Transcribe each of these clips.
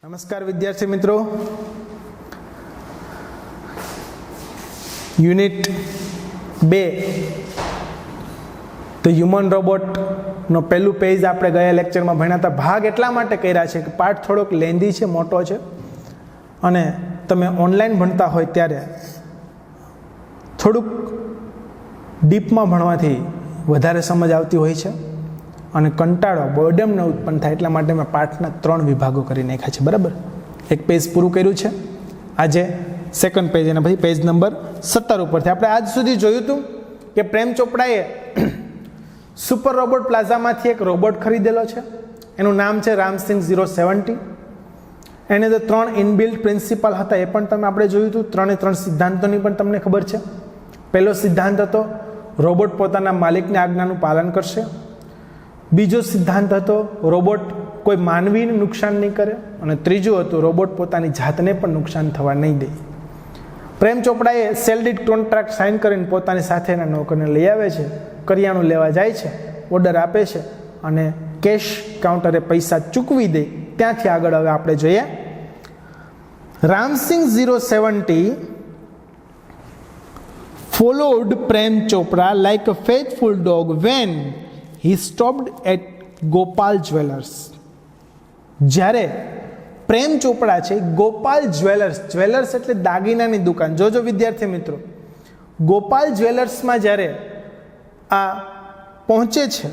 નમસ્કાર વિદ્યાર્થી મિત્રો, યુનિટ 2 તો હ્યુમન રોબોટનો પહેલું પેજ આપણે ગયા લેક્ચરમાં ભણ્યા હતા. ભાગ એટલા માટે કર્યા છે કે પાઠ થોડોક લેન્ધી છે, મોટો છે, અને તમે ઓનલાઈન ભણતા હોય ત્યારે થોડુંક ડીપમાં ભણવાથી વધારે સમજ આવતી હોય છે અને કંટાળો બોર્ડમ ન ઉત્પન્ન થાય એટલા માટે મેં પાઠના 3 વિભાગો કરી નાખ્યા છે. બરાબર, એક પેજ પૂરું કર્યું છે, આજે સેકન્ડ પેજ અને પછી પેજ નંબર 17 ઉપરથી આપણે આજ સુધી જોયું હતું કે પ્રેમ ચોપડાએ સુપર રોબોટ પ્લાઝામાંથી એક રોબોટ ખરીદેલો છે. એનું નામ છે રામસિંગ 070. એને તો 3 ઇનબિલ્ટ પ્રિન્સિપલ હતા, એ પણ આપણે જોયું હતું. 3 સિદ્ધાંતોની પણ તમને ખબર છે. પહેલો સિદ્ધાંત હતો રોબોટ પોતાના માલિકની આજ્ઞાનું પાલન કરશે. બીજો સિદ્ધાંત હતો રોબોટ કોઈ માનવીને નુકસાન નહીં કરે, અને ત્રીજું હતું રોબોટ પોતાની જાતને પણ નુકસાન થવા નહીં દે. પ્રેમ ચોપડાએ સેલ દીઠ કોન્ટ્રાક્ટ સાઇન કરીને પોતાની સાથેના નોકરને લઈ આવે છે, કરિયાણું લેવા જાય છે, ઓર્ડર આપે છે અને કેશ કાઉન્ટરે પૈસા ચૂકવી દે. ત્યાંથી આગળ હવે આપણે જોઈએ Ram Singh 070 followed Prem Chopra like a faithful dog when he stopped at Gopal jewellers. જ્યારે પ્રેમ ચોપડા છે ગોપાલ જ્વેલર્સ એટલે દાગીનાની દુકાન. જોજો વિદ્યાર્થી મિત્રો, ગોપાલ જ્વેલર્સમાં જ્યારે આ પહોંચે છે,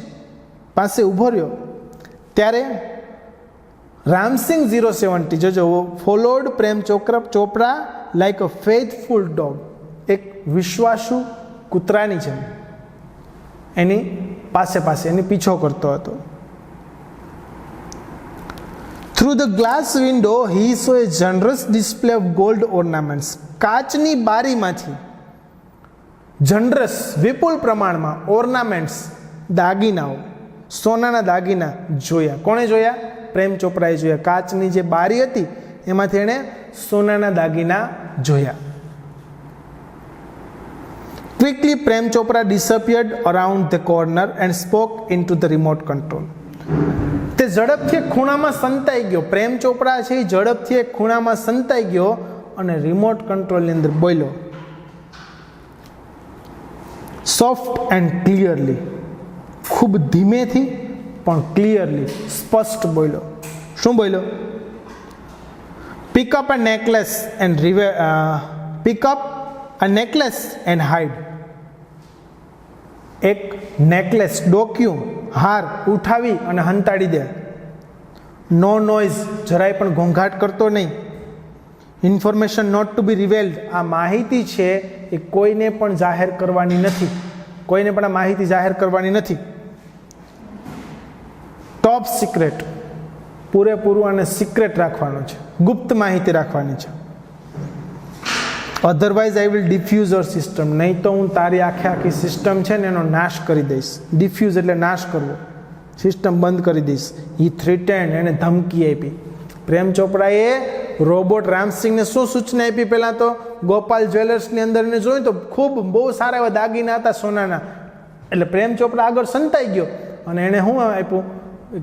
પાસે ઊભો રહ્યો, ત્યારે રામસિંગ 070 જોજો ફોલોડ પ્રેમ ચોપડા લાઈક અ ફેથફુલ ડોગ, એક વિશ્વાસુ કૂતરાની જેમ એની પાસે એની પીછો કરતો હતો. Through the glass window he so A જનરસ display of gold ornaments. કાચની બારીમાંથી જનરસ વિપુલ પ્રમાણમાં ઓર્નામેન્ટ્સ દાગીનાઓ, સોનાના દાગીના જોયા. કોણે જોયા? પ્રેમ ચોપરાએ જોયા. કાચની જે બારી હતી એમાંથી એણે સોનાના દાગીના જોયા. Quickly, Prem Chopra disappeared around the corner and spoke into the remote control. તે ઝડપથી ખૂણામાં સંતાઈ ગયો. પ્રેમ ચોપરા છે એ ઝડપથી એક ખૂણામાં સંતાઈ ગયો અને રિમોટ કંટ્રોલની અંદર બોલ્યો. સોફ્ટ એન્ડ ક્લિયરલી, ખૂબ ધીમેથી પણ ક્લિયરલી, સ્પષ્ટ બોલ્યો. શું બોલ્યો? Pick up a necklace and hide. એક નેકલેસ, ડોક્યું, હાર ઉઠાવી અને હંતાડી દે. નો નોઇઝ, જરાય પણ ઘોંઘાટ કરતો નહીં. ઇન્ફોર્મેશન નોટ ટુ બી રિવેલ્ડ. આ માહિતી છે એ કોઈને પણ જાહેર કરવાની નથી. કોઈને પણ આ માહિતી જાહેર કરવાની નથી. ટોપ સિક્રેટ, પૂરેપૂરું આને સિક્રેટ રાખવાનું છે, ગુપ્ત માહિતી રાખવાની છે. Otherwise I will diffuse your system. નહીં તો હું તારી આખી સિસ્ટમ છે ને એનો નાશ કરી દઈશ. ડિફ્યુઝ એટલે નાશ કરવો, સિસ્ટમ બંધ કરી દઈશ. ઈ થ્રેટેન્ડ, એને ધમકી આપી. પ્રેમ ચોપડાએ રોબોટ રામસિંગને શું સૂચના આપી? પહેલાં તો ગોપાલ જ્વેલર્સની અંદર એને જોયું તો ખૂબ બહુ સારા એવા દાગીના હતા સોનાના. એટલે પ્રેમ ચોપડા આગળ સંતાઈ ગયો અને એણે શું આપ્યું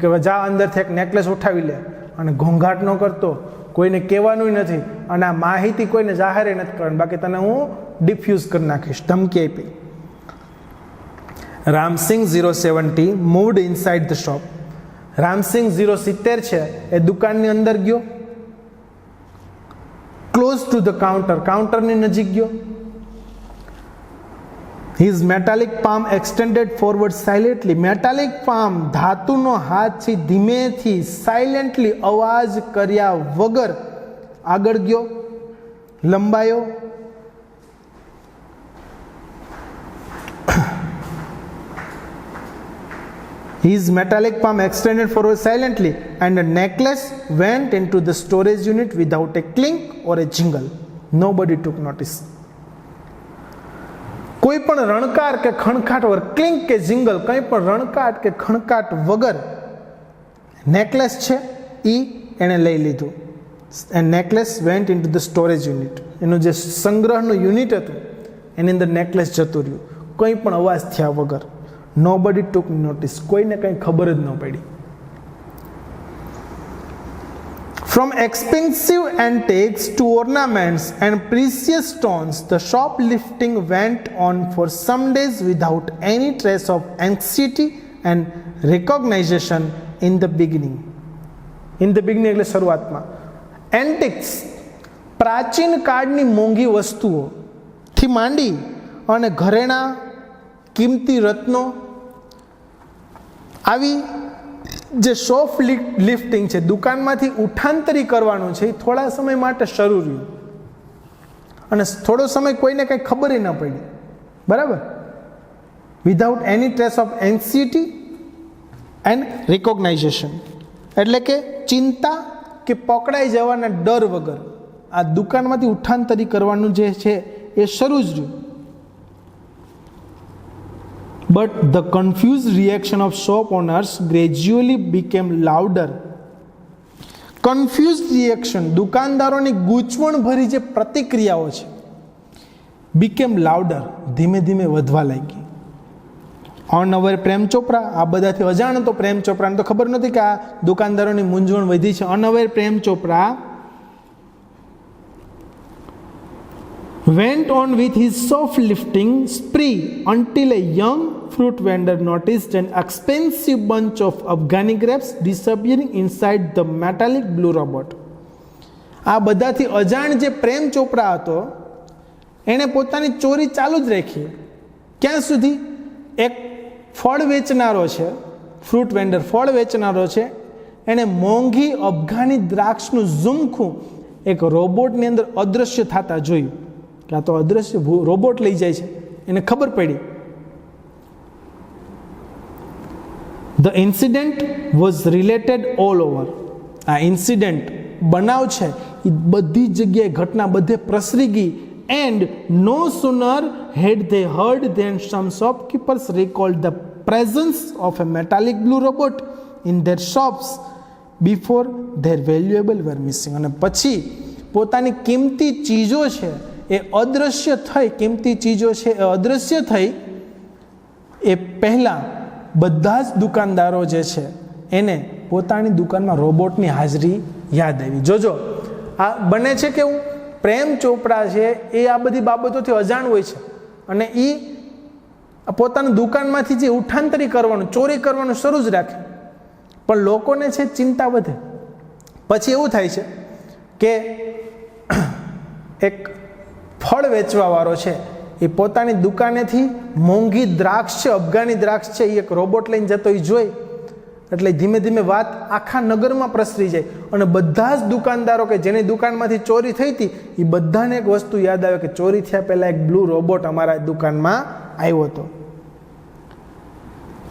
કે જા અંદરથી એક નેકલેસ ઉઠાવી લે અને ઘોંઘાટ ન કરતો, કોઈને કહેવાનું નથી, અને આ માહિતી કોઈને જાહેર નથી કરવાની, બાકી તને હું ડિફ્યુઝ કરી નાખીશ. ધમકી આપી. Ram Singh 070 moved inside the shop. Ram Singh 070 છે એ દુકાનની અંદર ગયો. ક્લોઝ ટુ ધ કાઉન્ટરની નજીક ગયો. His metallic palm extended forward silently. Metallic palm, ધાતુનો હાથ છે, ધીમેથી સાયલેન્ટલી, અવાજ કર્યા વગર આગળ ગયો, લંબાયો. His metallic palm extended forward silently and the necklace went into the storage unit without a clink or a jingle. Nobody took notice. કોઈ પણ રણકાર કે ખણકાટ વગર, ક્લિંક કે જિંગલ, કંઈ પણ રણકાટ કે ખણકાટ વગર નેકલેસ છે એ એણે લઈ લીધું. And necklace vent in to the storage unit. એનું જે સંગ્રહનું યુનિટ હતું એની અંદર નેકલેસ જતું રહ્યું, કંઈ પણ અવાજ થયા વગર. નોબડી ટુક નોટિસ, કોઈને કંઈ ખબર જ ન પડી. From expensive antiques to ornaments and precious stones, the shoplifting went on for some days without any trace of anxiety and recognition in the beginning. In the beginning એટલે શરૂઆતમાં. Antiques, પ્રાચીન કાળની મોંઘી વસ્તુઓથી માંડી અને ઘરેણાં, કિંમતી રત્નો, આવી જે શોપ લિફ્ટિંગ છે, દુકાનમાંથી ઉઠાંતરી કરવાનું છે, એ થોડા સમય માટે શરૂ રહ્યું અને થોડો સમય કોઈને કંઈ ખબર ન પડી, બરાબર. Without any trace of anxiety and recognisation, એટલે કે ચિંતા કે પકડાઈ જવાના ડર વગર આ દુકાનમાંથી ઉઠાંતરી કરવાનું જે છે એ શરૂ જ રહ્યું. But the confused reaction of shop owners gradually became louder. Confused reaction, દુકાનદારોની ગૂંચવણ ભરી જે પ્રતિક્રિયાઓ છે, became louder, ધીમે ધીમે વધવા લાગી. અનઅવેર પ્રેમ ચોપરા, આ બધાથી અજાણ હતો પ્રેમ ચોપરાને તો ખબર નહોતી કે આ દુકાનદારોની મૂંઝવણ વધી છે. અનઅવેર Prem Chopra went on with his shoplifting spree until a young fruit vendor noticed an expensive bunch of Afghani grapes disappearing inside the metallic blue robot. આ બધાથી અજાણ જે પ્રેમ ચોપરા હતો એણે પોતાની ચોરી ચાલુ જ રાખી. ક્યાં સુધી? એક ફળ વેચનારો છે, ફ્રૂટ વેન્ડર ફળ વેચનારો છે, એણે મોંઘી અફઘાની દ્રાક્ષનું ઝુમખું એક રોબોટની અંદર અદૃશ્ય થતા જોયું કે આ તો અદૃશ્ય રોબોટ લઈ જાય છે. એને ખબર પડી. The incident was related all over. આ ઇન્સિડન્ટ બનાવ છે એ બધી જગ્યાએ ઘટના બધે પ્રસરી ગઈ. And no sooner had they heard than some shopkeepers recalled the presence of a metallic blue robot in their shops before their valuable were missing. અને પછી પોતાની કિંમતી ચીજો છે એ અદૃશ્ય થઈ, કિંમતી ચીજો છે એ અદૃશ્ય થઈ એ પહેલાં બધા જ દુકાનદારો જે છે એને પોતાની દુકાનમાં રોબોટની હાજરી યાદ આવી. જોજો આ બને છે કેવું, પ્રેમ ચોપરા છે એ આ બધી બાબતોથી અજાણ હોય છે અને એ પોતાની દુકાનમાંથી જે ઉઠાંતરી કરવાનું, ચોરી કરવાનું શરૂ જ રાખે, પણ લોકોને છે ચિંતા વધે. પછી એવું થાય છે કે એક ફળ વેચવાવાળો છે એ પોતાની દુકાનેથી મોંઘી દ્રાક્ષ છે, અફઘાની દ્રાક્ષ છે, એ એક રોબોટ લઈને જતો એ જોઈ એટલે ધીમે ધીમે વાત આખા નગરમાં પ્રસરી જાય અને બધા જ દુકાનદારો કે જેની દુકાનમાંથી ચોરી થઈ હતી એ બધાને એક વસ્તુ યાદ આવે કે ચોરી થયા પહેલાં એક બ્લુ રોબોટ અમારા દુકાનમાં આવ્યો હતો.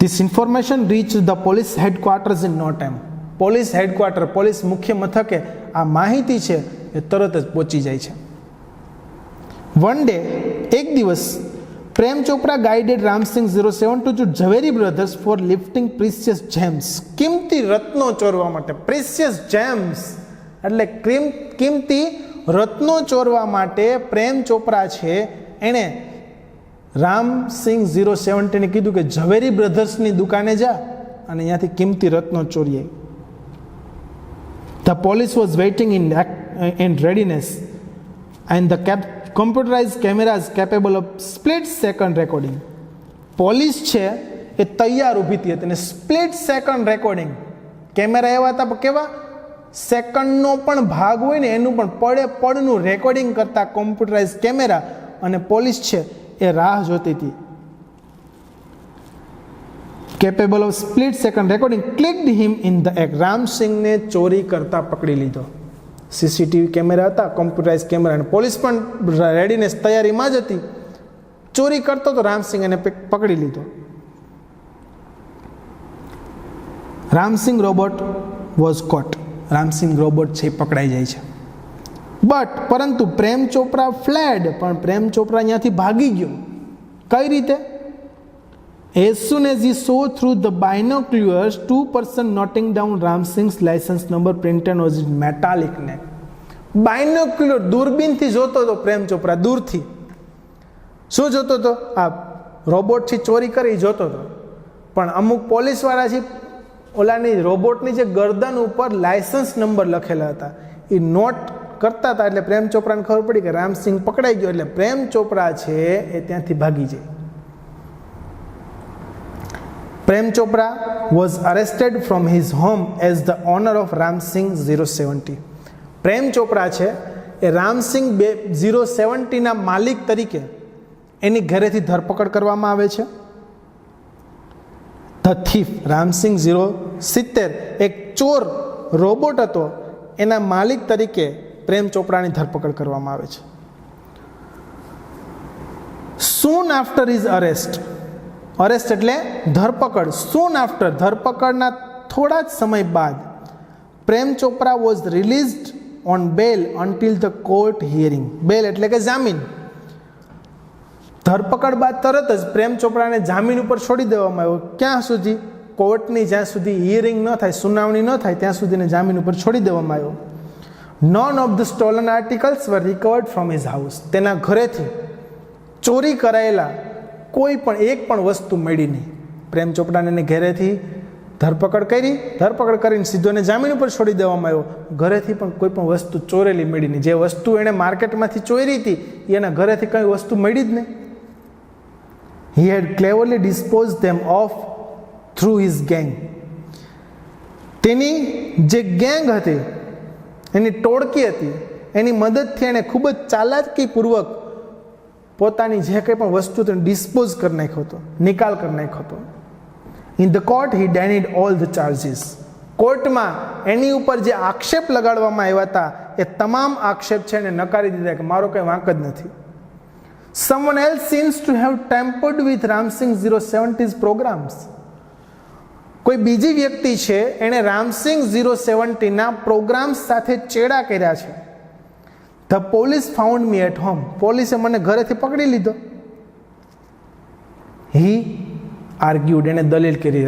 This information reached the police headquarters in no time. Police headquarter, police મુખ્ય મથકે આ માહિતી છે એ તરત જ પહોંચી જાય છે. વન ડે, એક દિવસ, Prem Chopra guided Ramsingh 072 to Zaveri brothers for lifting precious gems. કિંમતી રત્નો ચોરવા માટે. પ્રિસિયસ જેમ્સ એટલે કિંમતી રત્નો ચોરવા માટે પ્રેમ ચોપરા છે એણે રામસિંહ 072 ને કીધું કે ઝવેરી બ્રધર્સની દુકાને જા અને અહીંયાથી કિંમતી રત્નો ચોરીએ. The police was waiting in readiness and the computerized cameras capable of split second recording. Police છે એ તૈયાર ઊભી હતી અને સ્પ્લિટ સેકન્ડ રેકોર્ડિંગ, કેમેરા એવા હતા કેવા સેકન્ડનો પણ ભાગ હોય ને એનું પણ પડે પડનું રેકોર્ડિંગ કરતા કોમ્પ્યુટરાઇઝ કેમેરા, અને પોલીસ છે એ રાહ જોતી હતી. Capable of split second recording clicked him in the act. રામસિંહને ચોરી કરતા પકડી લીધો. સીસીટીવી કેમેરા હતા, કોમ્પ્યુટરાઇઝ કેમેરા, અને પોલીસ પણ રેડીનેસ તૈયારીમાં જ હતી. ચોરી કરતો તો રામસિંહ એને પકડી લીધો. Ramsingh robot was caught. Ramsingh robot છે એ પકડાઈ જાય છે. પરંતુ પ્રેમ ચોપરા ફ્લેડ, પણ પ્રેમ ચોપરા અહીંયાથી ભાગી ગયો. કઈ રીતે? As soon as he saw through the binoculars, two person noting down Ramsingh's license number printed on his metallic neck. Binocular, દૂરબીનથી જોતો હતો પ્રેમ ચોપરા, દૂરથી. શું જોતો હતો? આ રોબોટથી ચોરી કરી જોતો હતો. પણ અમુક પોલીસવાળા છે ઓલાની રોબોટની જે ગરદન ઉપર લાયસન્સ નંબર લખેલા હતા એ નોટ કરતા હતા, એટલે પ્રેમ ચોપરાને ખબર પડી કે રામસિંગ પકડાઈ ગયો, એટલે પ્રેમ ચોપરા છે એ ત્યાંથી ભાગી જાય. Prem Chopra was arrested from his home as the owner of Ramsingh 070. Prem Chopra છે એ રામસિંગ 070ના માલિક તરીકે એની ઘરેથી ધરપકડ કરવામાં આવે છે. ધ થીફ રામસિંગ 070 એક ચોર રોબોટ હતો, એના માલિક તરીકે પ્રેમ ચોપરાની ધરપકડ કરવામાં આવે છે. Soon after his arrest, arrest એટલે ધરપકડ, સૂન આફ્ટર ધરપકડના થોડા જ સમય બાદ Prem Chopra was released on bail until the court hearing. Bail એટલે કે જામીન. ધરપકડ બાદ તરત જ પ્રેમ ચોપરાને જામીન ઉપર છોડી દેવામાં આવ્યો. ક્યાં સુધી? કોર્ટની જ્યાં સુધી હિયરિંગ ન થાય, સુનાવણી ન થાય ત્યાં સુધીને જામીન ઉપર છોડી દેવામાં આવ્યો. None of the stolen articles were recovered from his house. તેના ઘરેથી ચોરી કરાયેલા કોઈ પણ એક પણ વસ્તુ મળી નહીં. પ્રેમ ચોપરાને ઘરેથી ધરપકડ કરીને સીધો એને જામીન ઉપર છોડી દેવામાં આવ્યો. ઘરેથી પણ કોઈ પણ વસ્તુ ચોરેલી મળી નહીં. જે વસ્તુ એણે માર્કેટમાંથી ચોરી હતી એના ઘરેથી કઈ વસ્તુ મળી જ નહીં. He had cleverly disposed them of through his gang. તેની જે ગેંગ હતી, એની ટોળકી હતી, એની મદદથી એણે ખૂબ જ ચાલાકીપૂર્વક પોતાની જે કંઈ પણ વસ્તુ તેને ડિસ્પોઝ કરી નાખ્યો હતો, નિકાલ કરી નાખ્યો હતો. In the court he denied all the charges. કોર્ટમાં એની ઉપર જે આક્ષેપ લગાડવામાં આવ્યા હતા એ તમામ આક્ષેપ છે એને નકારી દીધા કે મારો કંઈ વાંક જ નથી. Someone else seems to have tampered with Ramsing 070's programs. કોઈ બીજી વ્યક્તિ છે એણે રામસિંગ 070ના પ્રોગ્રામ્સ સાથે ચેડા કર્યા છે. The police found me at home. પોલીસે મને ઘરેથી પકડી લીધો. હી આર્ગ્યુડ, એણે દલીલ કરી.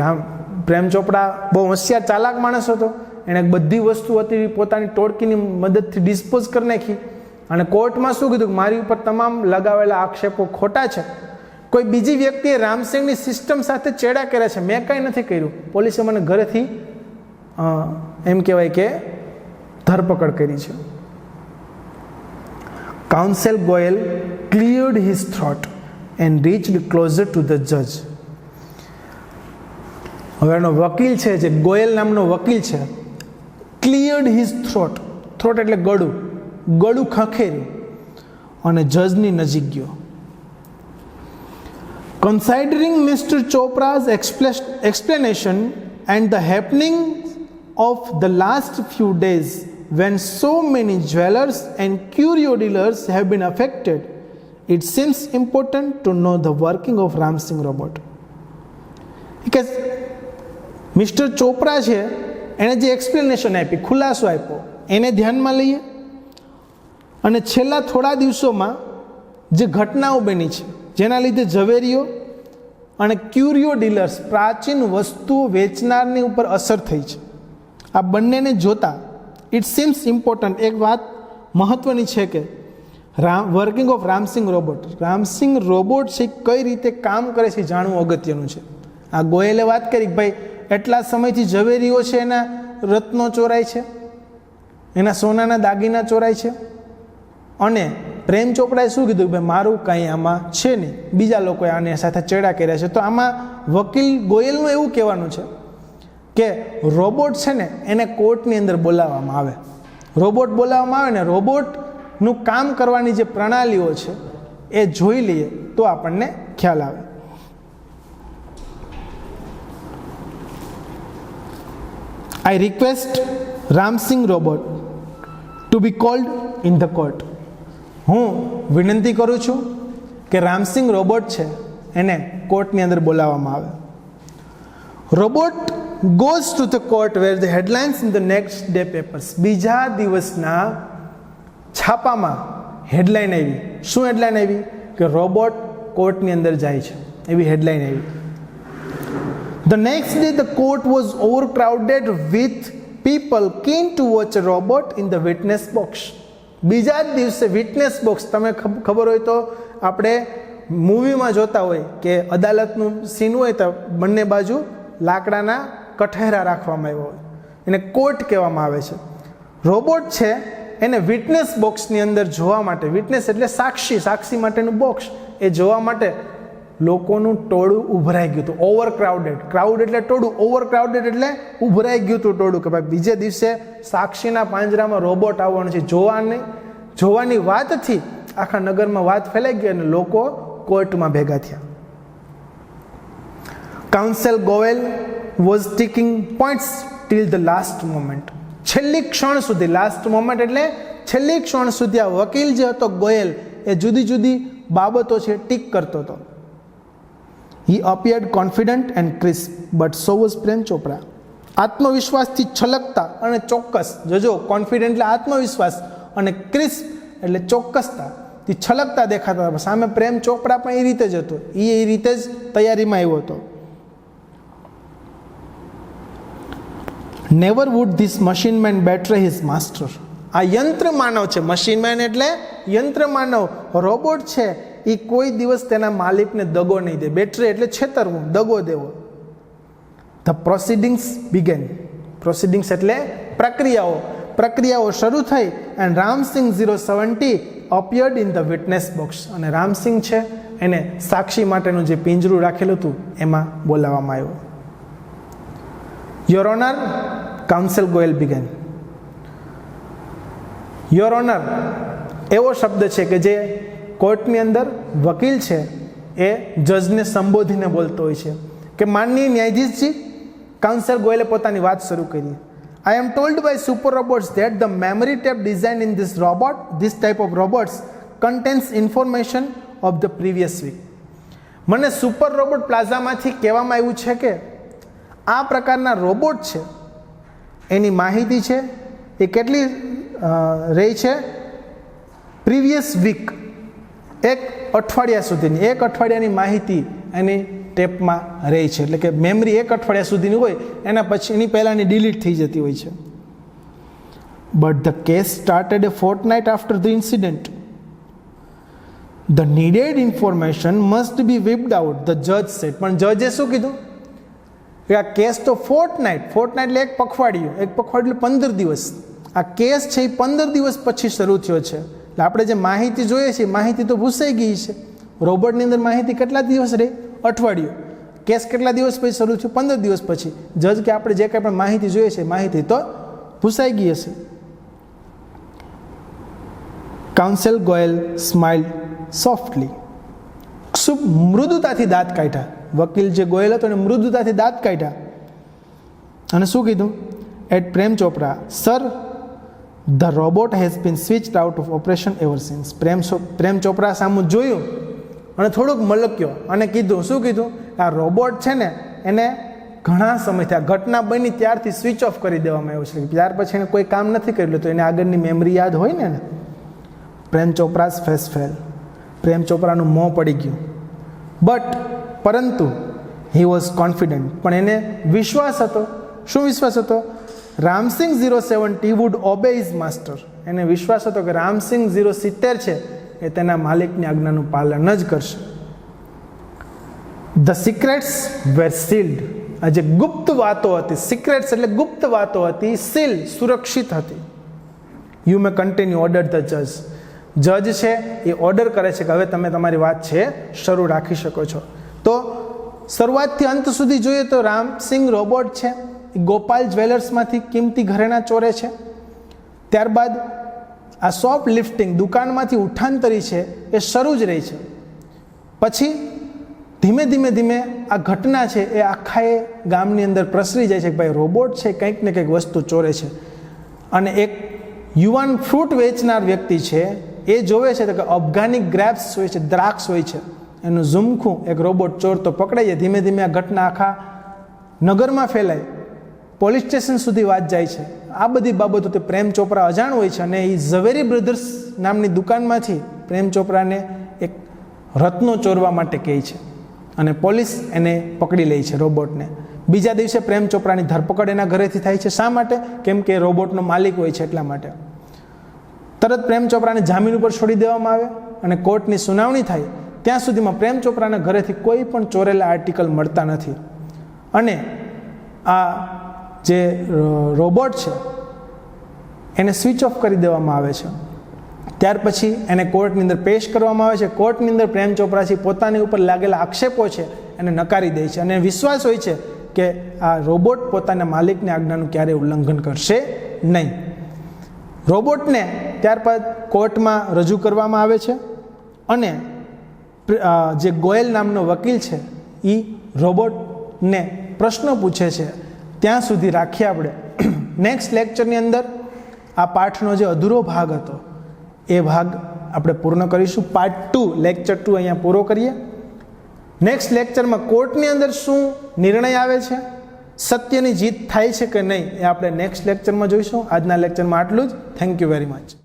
પ્રેમ ચોપડા બહુ હોશિયાર ચાલાક માણસ હતો. એણે બધી વસ્તુ હતી પોતાની ટોળકીની મદદથી ડિસ્પોઝ કરી નાખી. અને કોર્ટમાં શું કીધું કે મારી ઉપર તમામ લગાવેલા આક્ષેપો ખોટા છે. કોઈ બીજી વ્યક્તિએ રામસિંગની સિસ્ટમ સાથે ચેડા કર્યા છે, મેં કંઈ નથી કર્યું. પોલીસે મને ઘરેથી એમ કહેવાય કે ધરપકડ કરી છે. Counsel Goyal cleared his throat and reached closer to the જજ. હવે એનો વકીલ છે, જે ગોયલ નામનો વકીલ છે, ક્લિયર્ડ હિઝ થ્રોટ. થ્રોટ એટલે ગળું ખખેર્યું અને જજની નજીક ગયો. Considering mister Chopra's explanation and the happenings of the last few days when so many jewelers and curio dealers have been affected, it seems important to know the working of Ramsing robot. Because mister Chopra છે એણે જે explanation આપી, ખુલાસો આપ્યો, એને ધ્યાનમાં લઈએ અને છેલ્લા થોડા દિવસોમાં જે ઘટનાઓ બની છે જેના લીધે ઝવેરીઓ અને ક્યુરિયો ડીલર્સ, પ્રાચીન વસ્તુઓ વેચનારની ઉપર અસર થઈ છે, આ બંનેને જોતા ઇટ સીમ્સ ઇમ્પોર્ટન્ટ, એક વાત મહત્વની છે કે working of Ram Singh robot, Ram Singh robot છે કઈ રીતે કામ કરે છે જાણવું અગત્યનું છે. આ ગોયલે વાત કરી કે ભાઈ એટલા સમયથી ઝવેરીઓ છે એના રત્નો ચોરાય છે, એના સોનાના દાગીના ચોરાય છે, અને પ્રેમ ચોપડાએ શું કીધું કે ભાઈ મારું કાંઈ આમાં છે નહીં, બીજા લોકોએ આને સાથે ચેડા કર્યા છે. તો આમાં વકીલ ગોયલનું એવું કહેવાનું છે કે રોબોટ છે ને એને કોર્ટની અંદર બોલાવવામાં આવે, રોબોટ બોલાવવામાં આવે ને રોબોટનું કામ કરવાની જે પ્રણાલીઓ છે એ જોઈ લઈએ તો આપણને ખ્યાલ આવે. I request Ramsing robot to be called in the court. હું વિનંતી કરું છું કે રામસિંગ રોબોટ છે એને કોર્ટની અંદર બોલાવવામાં આવે. Robot goes to the court where the headlines in the next day papers. બીજા દિવસના છાપામાં હેડલાઇન આવી. શું હેડલાઇન આવી? કે રોબોટ કોર્ટની અંદર જાય છે, એવી હેડલાઇન આવી. The next day the court was overcrowded with people keen to watch a robot in the witness box. બીજા જ દિવસે વિટનેસ બોક્સ, તમે ખબર હોય તો આપણે મૂવીમાં જોતા હોય કે અદાલતનું સીન હોય તો બંને બાજુ લાકડાના કઠેરા રાખવામાં આવ્યા હોય, એને કોર્ટ કહેવામાં આવે છે. રોબોટ છે એને વિટનેસ બોક્સની અંદર જોવા માટે, વિટનેસ એટલે સાક્ષી, સાક્ષી માટેનું બોક્સ, એ જોવા માટે લોકોનું ટોળું ઉભરાઈ ગયું હતું. ઓવરક્રાઉડેડ, ક્રાઉડ એટલે ટોળું, ઓવરક્રાઉડેડ એટલે ઉભરાઈ ગયું હતું ટોળું, કે ભાઈ બીજે દિવસે સાક્ષીના પાંજરામાં રોબોટ આવવાનો છે. જોવાની વાતથી આખા નગરમાં વાત ફેલાઈ ગઈ અને લોકો કોર્ટમાં ભેગા થયા. Counsel Goyal was ticking points till the last moment. છેલ્લી ક્ષણ સુધી, લાસ્ટ મોમેન્ટ એટલે છેલ્લી ક્ષણ સુધી આ વકીલ જે હતો ગોયલ, એ જુદી જુદી બાબતો છે ટીક કરતો હતો. He appeared confident and crisp, but so was Prem Chopra. આત્મવિશ્વાસથી છલકતા અને ચોક્કસ, જોજો કોન્ફિડન્ટ એટલે આત્મવિશ્વાસ અને ક્રિસ્પ એટલે ચોક્કસતા થી છલકતા દેખાતા હતા. સામે પ્રેમ ચોપરા પણ એ રીતે જ હતો, એ રીતે જ તૈયારીમાં આવ્યો હતો. Never would this machine man betray his master. આ યંત્ર માનવ છે, મશીન મેન એટલે યંત્ર માનવ, રોબોટ છે, એ કોઈ દિવસ તેના માલિકને દગો નહીં દે. બેટરે એટલે છેતરવું, દગો દેવો. The proceedings began. પ્રોસિડિંગ્સ એટલે પ્રક્રિયાઓ શરૂ થઈ. And Ramsingh 070 appeared in the witness box. અને રામસિંહ છે એને સાક્ષી માટેનું જે પિંજરું રાખેલું હતું એમાં બોલાવવામાં આવ્યો. Your honour, counsel Goyal began. Your honour એવો શબ્દ છે કે જે કોર્ટની અંદર વકીલ છે એ જજને સંબોધીને બોલતો હોય છે કે માનનીય ન્યાયાધીશજી, કાઉન્સિલ ગોયલે પોતાની વાત શરૂ કરી. I am told by super robots that the memory tape designed in this type of robots contains information of the previous week. મને સુપર રોબોટ પ્લાઝામાંથી કહેવામાં આવ્યું છે કે આ પ્રકારના રોબોટ છે એની માહિતી છે એ કેટલી રહી છે, પ્રીવિયસ વીક, એક અઠવાડિયા સુધીની, એક અઠવાડિયાની માહિતી એની ટેપમાં રહી છે. એટલે કે મેમરી એક અઠવાડિયા સુધીની હોય, એના પછી એની પહેલાંની ડિલીટ થઈ જતી હોય છે. But the case started a fortnight after the incident. The needed information must be whipped out, the જજ સેડ. પણ જજે શું કીધું કે આ કેસ તો ફોર્ટનાઇટ એટલે એક પખવાડિયું, એક પખવાડિયું 15 દિવસ. આ કેસ છે એ 15 દિવસ પછી શરૂ થયો છે. એટલે આપણે જે માહિતી જોઈએ છે, માહિતી તો ભૂસાઈ ગઈ છે. રોબોટની અંદર માહિતી કેટલા દિવસ રહી? અઠવાડિયું. કેસ કેટલા દિવસ પછી શરૂ થયું? 15 દિવસ પછી. જજ કે આપણે જે કંઈ પણ માહિતી જોઈએ છે, માહિતી તો ભૂસાઈ ગઈ હશે. Council Goyal smiled softly. ખૂબ મૃદુતાથી દાંત કાઢ્યા. વકીલ જે ગોયલ હતો એને મૃદુતાથી દાંત કાઢ્યા અને શું કીધું? At Prem Chopra, sir, the robot has been switched out of operation ever since. Prem Chopra સામું જોયું અને થોડુંક મલક્યો અને કીધું, શું કીધું? આ રોબોટ છે ને એને ઘણા સમયથી, આ ઘટના બની ત્યારથી સ્વિચ ઓફ કરી દેવામાં આવ્યો છે. ત્યાર પછી એને કોઈ કામ નથી કરેલું, તો એને આગળની મેમરી યાદ હોય ને. પ્રેમ ચોપરાઝ ફેસ ફેલ. પ્રેમ ચોપરાનું મોં પડી ગયું. પરંતુ હી વોઝ કોન્ફિડન્ટ. પણ એને વિશ્વાસ હતો. શું વિશ્વાસ હતો? Ramsingh 070 would obey his master. એને વિશ્વાસ હતો કે રામસિંહ 070 છે એ તેના માલિકની આજ્ઞાનું પાલન જ કરશે. The secrets were sealed. આ જે ગુપ્ત વાતો હતી, સિક્રેટ્સ એટલે ગુપ્ત વાતો હતી, સીલ સુરક્ષિત હતી. You may continue, order the જજ. જજ છે એ ઓર્ડર કરે છે કે હવે તમે તમારી વાત છે શરૂ રાખી શકો છો. તો શરૂઆતથી અંત સુધી જોઈએ તો રામસિંહ રોબોટ છે એ ગોપાલ જ્વેલર્સમાંથી કિંમતી ઘરેણાં ચોરે છે. ત્યારબાદ આ શોપ લિફ્ટિંગ, દુકાનમાંથી ઉઠાંતરી છે એ શરૂ જ રહી છે. પછી ધીમે ધીમે આ ઘટના છે એ આખા એ ગામની અંદર પ્રસરી જાય છે કે ભાઈ રોબોટ છે કંઈક ને કંઈક વસ્તુ ચોરે છે. અને એક યુવાન ફ્રૂટ વેચનાર વ્યક્તિ છે એ જોવે છે કે અફઘાની ગ્રેપ્સ હોય છે, દ્રાક્ષ હોય છે, એનું ઝુમખું એક રોબોટ ચોર તો પકડાઈ જાય. ધીમે ધીમે આ ઘટના આખા નગરમાં ફેલાય, પોલીસ સ્ટેશન સુધી વાત જાય છે. આ બધી બાબતો તે પ્રેમ ચોપરા અજાણ હોય છે અને એ ઝવેરી બ્રધર્સ નામની દુકાનમાંથી પ્રેમ ચોપરાને એક રત્નો ચોરવા માટે કહે છે અને પોલીસ એને પકડી લે છે, રોબોટને. બીજા દિવસે પ્રેમ ચોપરાની ધરપકડ એના ઘરેથી થાય છે. શા માટે? કેમ કે રોબોટનો માલિક હોય છે એટલા માટે. તરત પ્રેમ ચોપરાને જામીન ઉપર છોડી દેવામાં આવે અને કોર્ટની સુનાવણી થાય ત્યાં સુધીમાં પ્રેમ ચોપરાના ઘરેથી કોઈ પણ ચોરેલા આર્ટિકલ મળતા નથી. અને આ જે રોબોટ છે એને સ્વિચ ઓફ કરી દેવામાં આવે છે. ત્યાર પછી એને કોર્ટની અંદર પેશ કરવામાં આવે છે. કોર્ટની અંદર પ્રેમ ચોપરાથી પોતાની ઉપર લાગેલા આક્ષેપો છે એને નકારી દે છે અને વિશ્વાસ હોય છે કે આ રોબોટ પોતાના માલિકની આજ્ઞાનું ક્યારેય ઉલ્લંઘન કરશે નહીં. રોબોટને ત્યારબાદ કોર્ટમાં રજૂ કરવામાં આવે છે અને જે ગોયલ નામનો વકીલ છે એ રોબોટને પ્રશ્નો પૂછે છે. ત્યાં સુધી રાખીએ આપણે. નેક્સ્ટ લેક્ચરની અંદર આ પાઠનો જે અધૂરો ભાગ હતો એ ભાગ આપણે પૂર્ણ કરીશું. પાર્ટ 2 લેક્ચર 2 અહીંયા પૂરો કરીએ. નેક્સ્ટ લેક્ચરમાં કોર્ટની અંદર શું નિર્ણય આવે છે, સત્યની જીત થાય છે કે નહીં, એ આપણે નેક્સ્ટ લેક્ચરમાં જોઈશું. આજના લેક્ચરમાં આટલું જ. Thank you very much.